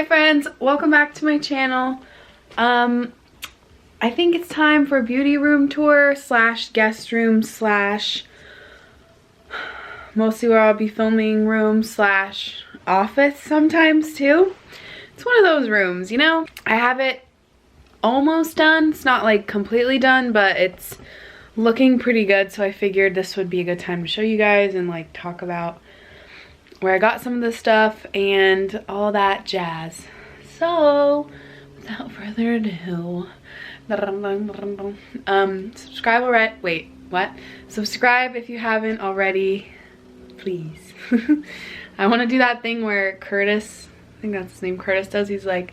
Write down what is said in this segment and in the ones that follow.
friends, welcome back to my channel. I think it's time for a beauty room tour slash guest room slash mostly where I'll be filming room slash office sometimes too. It's one of those rooms, you know? I have it almost done. It's not like completely done, but it's looking pretty good, so I figured this would be a good time to show you guys and like talk about where I got some of this stuff and all that jazz. So without further ado, subscribe already. Wait, what? Subscribe if you haven't already, please. I want to do that thing where Curtis, I think that's his name, Curtis does. He's like,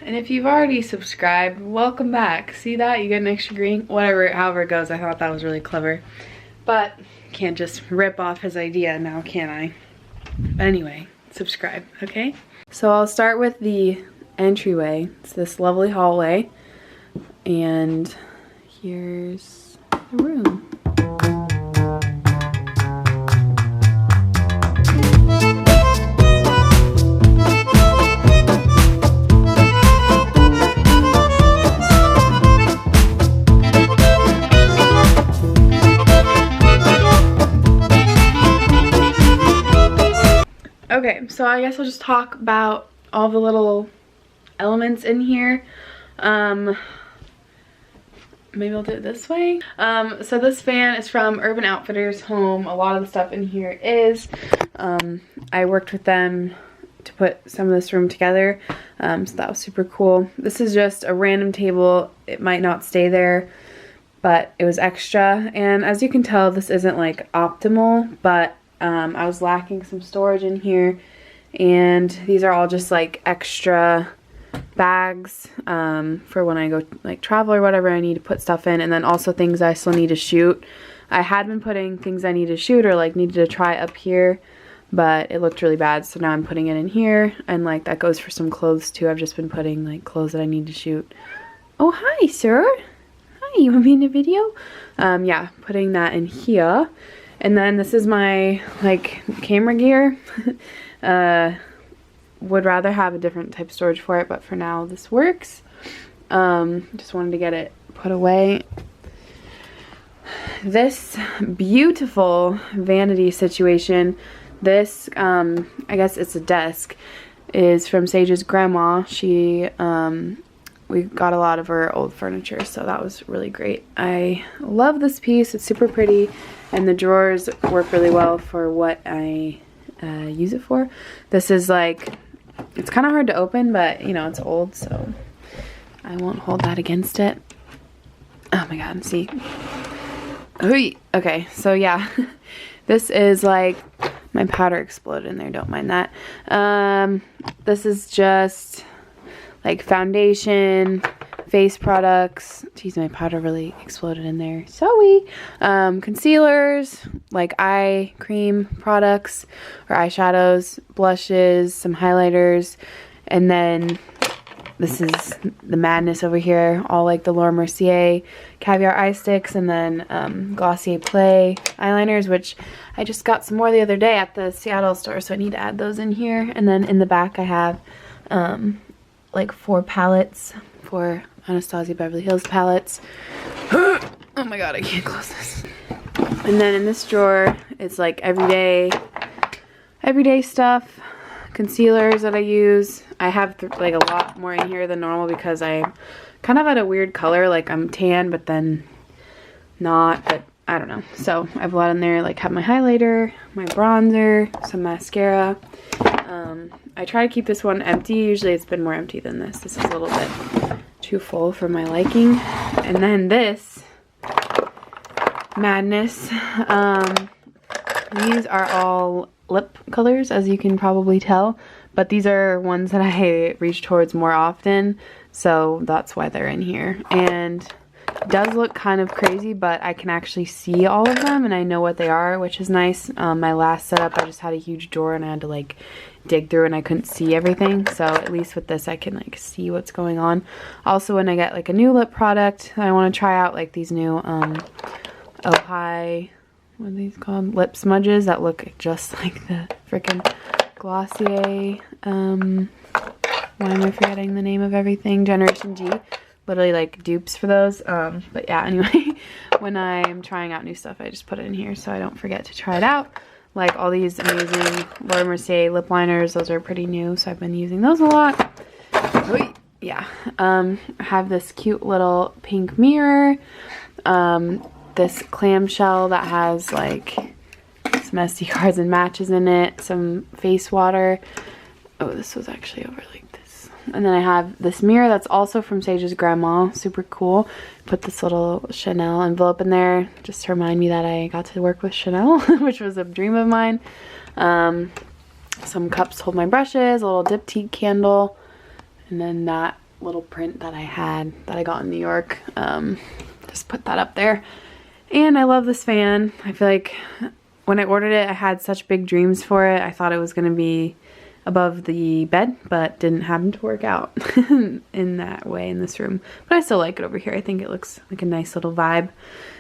and if you've already subscribed, welcome back. See that? You get an extra green, whatever, however it goes. I thought that was really clever, but can't just rip off his idea now, can I? But anyway, subscribe, okay? So I'll start with the entryway. It's this lovely hallway, and here's the room. Okay, so I guess I'll just talk about all the little elements in here. Maybe I'll do it this way. So this fan is from Urban Outfitters Home. A lot of the stuff in here is. I worked with them to put some of this room together, so that was super cool. This is just a random table. It might not stay there, but it was extra. And as you can tell, this isn't like optimal, but I was lacking some storage in here, and these are all just like extra bags for when I go like travel or whatever I need to put stuff in, and then also things I still need to shoot. I had been putting things I need to shoot or like needed to try up here, but it looked really bad, so now I'm putting it in here, and like that goes for some clothes too. I've just been putting like clothes that I need to shoot. Oh, hi sir. Hi, you want to be in a video? Yeah, putting that in here. And then this is my like camera gear. Would rather have a different type of storage for it, but for now this works. Just wanted to get it put away. This beautiful vanity situation, this I guess it's a desk, is from Sage's grandma. She we got a lot of her old furniture, so that was really great. I love this piece. It's super pretty, and the drawers work really well for what I use it for. This is like, it's kind of hard to open, but you know, it's old, so I won't hold that against it. Oh my god, see. Okay, so yeah, this is like, my powder exploded in there, don't mind that. This is just like foundation, face products. Geez, my powder really exploded in there. Sorry. Concealers, like eye cream products or eyeshadows, blushes, some highlighters, and then this is the madness over here. All like the Laura Mercier caviar eye sticks, and then Glossier Play eyeliners, which I just got some more the other day at the Seattle store, so I need to add those in here. And then in the back I have like 4 palettes, 4 Anastasia Beverly Hills palettes. Oh my god, I can't close this. And then in this drawer, it's like everyday stuff, concealers that I use. I have like a lot more in here than normal because I'm kind of at a weird color, like I'm tan but then not, but I don't know. So I have a lot in there, like have my highlighter, my bronzer, some mascara. I try to keep this one empty. Usually it's been more empty than this. This is a little bit too full for my liking. And then this madness. These are all lip colors, as you can probably tell, but these are ones that I reach towards more often, so that's why they're in here. And it does look kind of crazy, but I can actually see all of them and I know what they are, which is nice. My last setup, I just had a huge drawer and I had to like dig through and I couldn't see everything, so at least with this I can like see what's going on. Also, when I get like a new lip product I want to try out, like these new Oh Hi, what are these called? Lip smudges that look just like the freaking Glossier, why am I forgetting the name of everything? Generation G. Literally like dupes for those. But yeah, anyway, when I'm trying out new stuff, I just put it in here so I don't forget to try it out. Like all these amazing Laura Mercier lip liners, those are pretty new, so I've been using those a lot. Yeah, I have this cute little pink mirror, this clamshell that has like some SD cards and matches in it, some face water. Oh, this was actually over like this. And then I have this mirror that's also from Sage's grandma, super cool. Put this little Chanel envelope in there just to remind me that I got to work with Chanel, which was a dream of mine. Some cups to hold my brushes, a little diptyque candle, and then that little print that I had that I got in New York. Just put that up there. And I love this fan. I feel like when I ordered it, I had such big dreams for it. I thought it was going to be above the bed, but didn't happen to work out in that way in this room. But I still like it over here. I think it looks like a nice little vibe.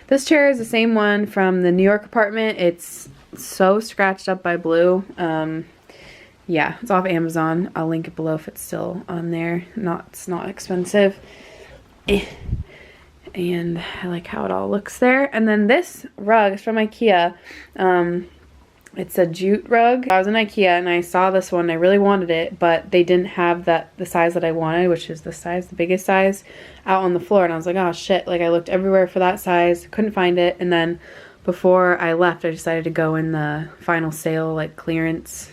This chair is the same one from the New York apartment. It's so scratched up by blue. Yeah, it's off Amazon. I'll link it below if it's still on there. It's not expensive. And I like how it all looks there. And then this rug is from Ikea. It's a jute rug. I was in Ikea and I saw this one. I really wanted it, but they didn't have the size that I wanted, which is the size, the biggest size, out on the floor. And I was like, oh shit, like I looked everywhere for that size, couldn't find it. And then before I left, I decided to go in the final sale, like clearance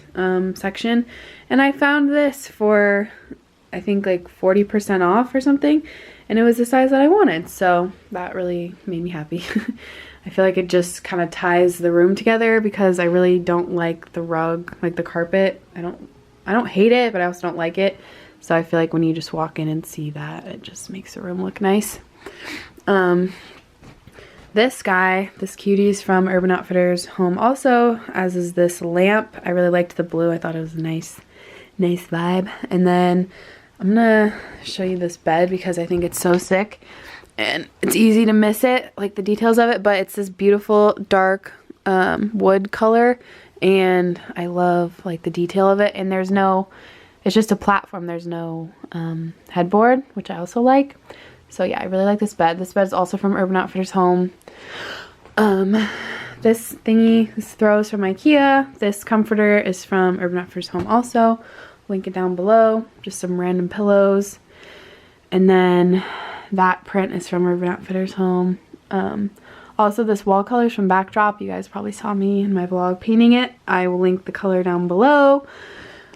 section. And I found this for, I think like 40% off or something. And it was the size that I wanted. So that really made me happy. I feel like it just kind of ties the room together because I really don't like the rug, like the carpet. I don't hate it, but I also don't like it. So I feel like when you just walk in and see that, it just makes the room look nice. This guy, this cutie, is from Urban Outfitters home also, as is this lamp. I really liked the blue. I thought it was a nice vibe. And then I'm gonna show you this bed because I think it's so sick. And it's easy to miss it, like the details of it, but it's this beautiful dark wood color, and I love like the detail of it. And there's no, it's just a platform. There's no headboard, which I also like. So yeah, I really like this bed. This bed is also from Urban Outfitters home. This thingy, this throw is from Ikea. This comforter is from Urban Outfitters home also. Link it down below. Just some random pillows. And then that print is from Urban Outfitters home. Also, this wall color is from Backdrop. You guys probably saw me in my vlog painting it. I will link the color down below.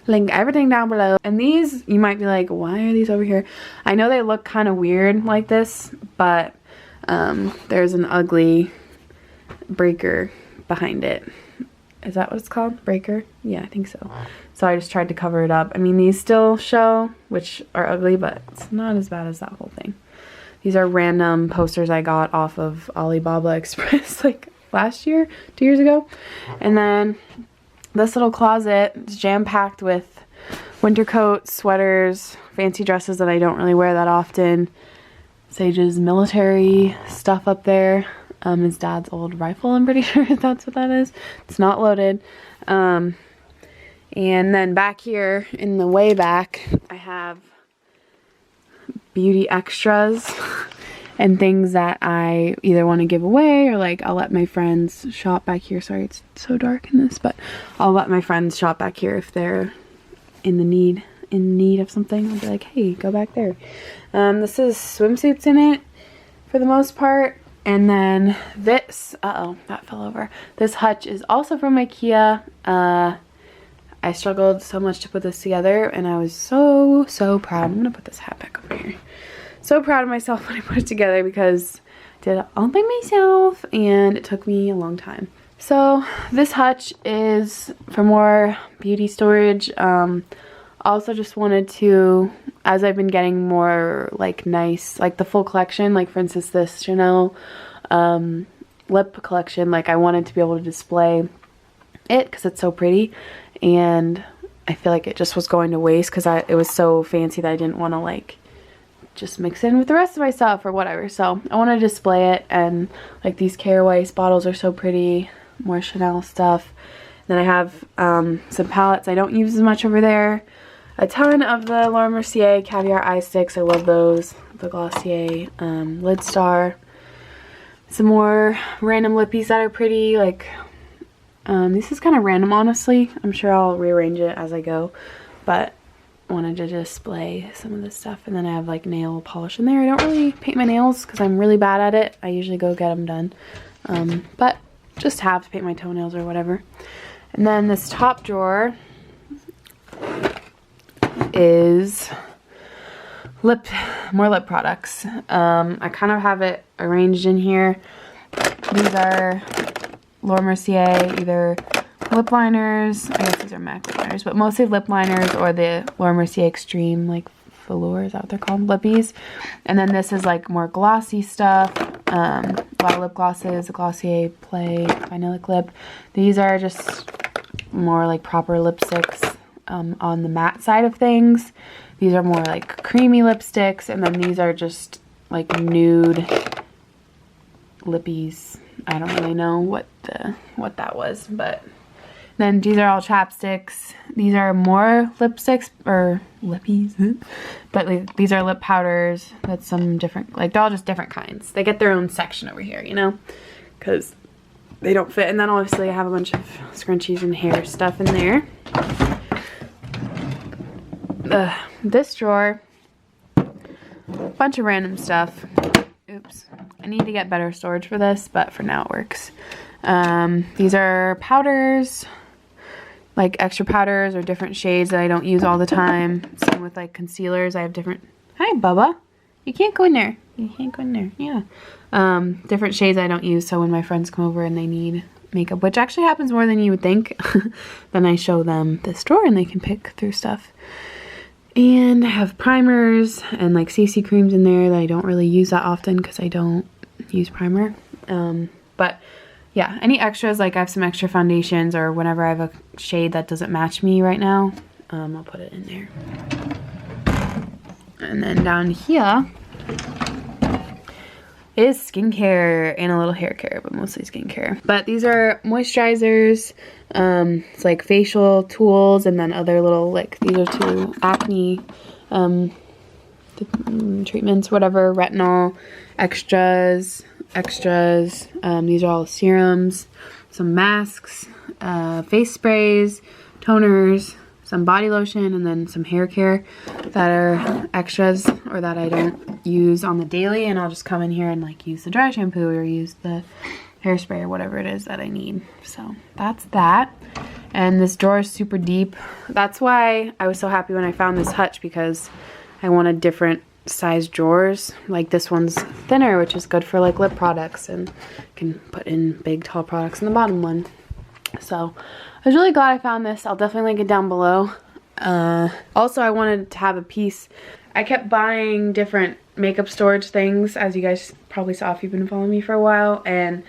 Link everything down below. And these, you might be like, why are these over here? I know they look kind of weird like this, but there's an ugly breaker behind it. Is that what it's called? Breaker? Yeah, I think so. So I just tried to cover it up. I mean, these still show, which are ugly, but it's not as bad as that whole thing. These are random posters I got off of Alibaba Express like last year, 2 years ago. And then this little closet is jam-packed with winter coats, sweaters, fancy dresses that I don't really wear that often. Sage's military stuff up there. His dad's old rifle, I'm pretty sure that's what that is. It's not loaded. And then back here in the way back, I have beauty extras and things that I either want to give away or like I'll let my friends shop back here. Sorry, it's so dark in this, but I'll let my friends shop back here if they're in need of something. I'll be like, hey, go back there. This is swimsuits in it for the most part. And then this, uh-oh, that fell over. This hutch is also from Ikea. I struggled so much to put this together and I was so proud. I'm gonna put this hat back over here. So proud of myself when I put it together because I did it all by myself and it took me a long time. So this hutch is for more beauty storage. Also just wanted to, as I've been getting more like nice, like the full collection, like for instance this Chanel lip collection, like I wanted to be able to display it because it's so pretty, and I feel like it just was going to waste because it was so fancy that I didn't want to like just mix it in with the rest of my stuff or whatever. So I want to display it, and like these Care Weiss bottles are so pretty, more Chanel stuff. And Then I have some palettes I don't use as much over there. A ton of the Laura Mercier Caviar Eye Sticks. I love those. The Glossier Lid Star. Some more random lippies that are pretty. Like, this is kind of random, honestly. I'm sure I'll rearrange it as I go. But I wanted to display some of this stuff. And then I have like nail polish in there. I don't really paint my nails because I'm really bad at it. I usually go get them done. But just have to paint my toenails or whatever. And then this top drawer is more lip products. I kind of have it arranged in here. These are Laura Mercier, either lip liners, I guess these are MAC lip liners, but mostly lip liners, or the Laura Mercier Extreme, like velour, is that what they're called? Lippies. And then this is like more glossy stuff. A lot of lip glosses, a Glossier Play Vanilla Clip. These are just more like proper lipsticks on the matte side of things. These are more like creamy lipsticks, and then these are just like nude lippies. I don't really know what that was, but then these are all chapsticks. These are more lipsticks or lippies, but like, these are lip powders. That's some different, like they're all just different kinds. They get their own section over here, you know, because they don't fit. And then obviously I have a bunch of scrunchies and hair stuff in there. This drawer, bunch of random stuff. Oops, I need to get better storage for this, but for now it works. These are powders, like extra powders or different shades that I don't use all the time. Same with like concealers. I have different, hi Bubba, you can't go in there. You can't go in there, yeah. Different shades I don't use, so when my friends come over and they need makeup, which actually happens more than you would think, then I show them this drawer and they can pick through stuff. And I have primers and like CC creams in there that I don't really use that often because I don't use primer. But yeah, any extras, like I have some extra foundations, or whenever I have a shade that doesn't match me right now, I'll put it in there. And then down here is skincare and a little hair care, but mostly skincare. But these are moisturizers, it's like facial tools, and then other little, like these are 2 acne treatments, whatever, retinol, extras. These are all serums, some masks, face sprays, toners, some body lotion, and then some hair care that are extras or that I don't use on the daily, and I'll just come in here and like use the dry shampoo or use the hairspray or whatever it is that I need. So that's that. And this drawer is super deep. That's why I was so happy when I found this hutch, because I wanted different size drawers. Like this one's thinner, which is good for like lip products, and can put in big tall products in the bottom one. So I was really glad I found this. I'll definitely link it down below. Also, I wanted to have a piece. I kept buying different makeup storage things, as you guys probably saw if you've been following me for a while, and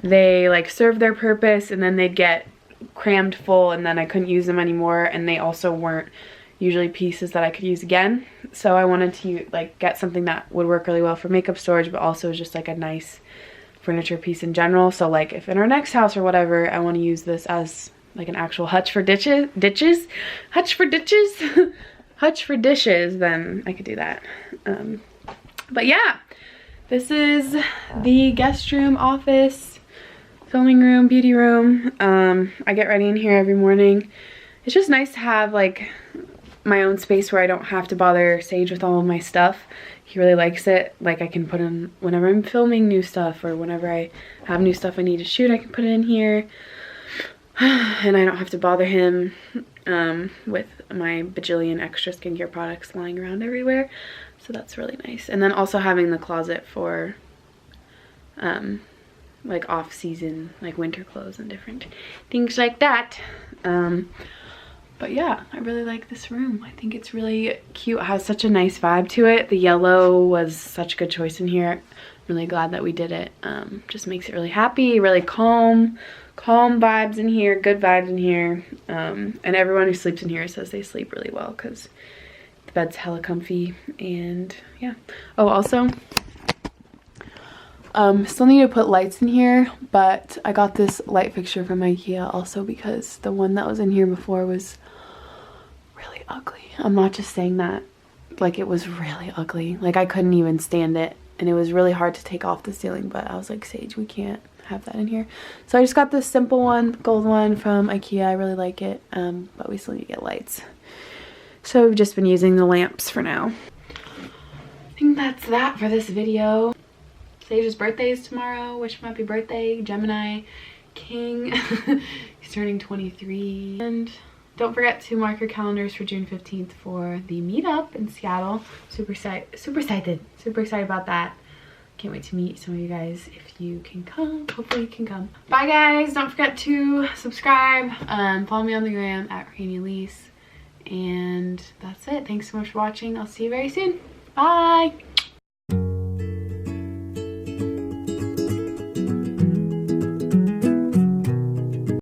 they like served their purpose and then they'd get crammed full and then I couldn't use them anymore, and they also weren't usually pieces that I could use again. So I wanted to like get something that would work really well for makeup storage, but also just like a nice furniture piece in general. So like if in our next house or whatever, I want to use this as like an actual hutch for hutch for dishes, then I could do that. But yeah, this is the guest room, office, filming room, beauty room. I get ready in here every morning. It's just nice to have like my own space where I don't have to bother Sage with all of my stuff. He really likes it. Like I can put in, whenever I'm filming new stuff or whenever I have new stuff I need to shoot, I can put it in here. And I don't have to bother him with my bajillion extra skincare products lying around everywhere. So that's really nice. And then also having the closet for like off-season, like winter clothes and different things like that. But yeah, I really like this room. I think it's really cute. It has such a nice vibe to it. The yellow was such a good choice in here. I'm really glad that we did it. Just makes it really happy, really calm vibes in here, good vibes in here. And everyone who sleeps in here says they sleep really well because the bed's hella comfy. And yeah. Oh, also, Still need to put lights in here, but I got this light fixture from Ikea also because the one that was in here before was really ugly. I'm not just saying that. Like, it was really ugly. Like, I couldn't even stand it, and it was really hard to take off the ceiling, but I was like, Sage, we can't have that in here. So I just got this simple one, gold one from Ikea. I really like it, but we still need to get lights. So we've just been using the lamps for now. I think that's that for this video. Sage's birthday is tomorrow. Wish him happy birthday, Gemini King. He's turning 23. And don't forget to mark your calendars for June 15th for the meetup in Seattle. Super excited about that. Can't wait to meet some of you guys if you can come. Hopefully you can come. Bye guys. Don't forget to subscribe. Follow me on the gram at RainyElise. And that's it. Thanks so much for watching. I'll see you very soon. Bye.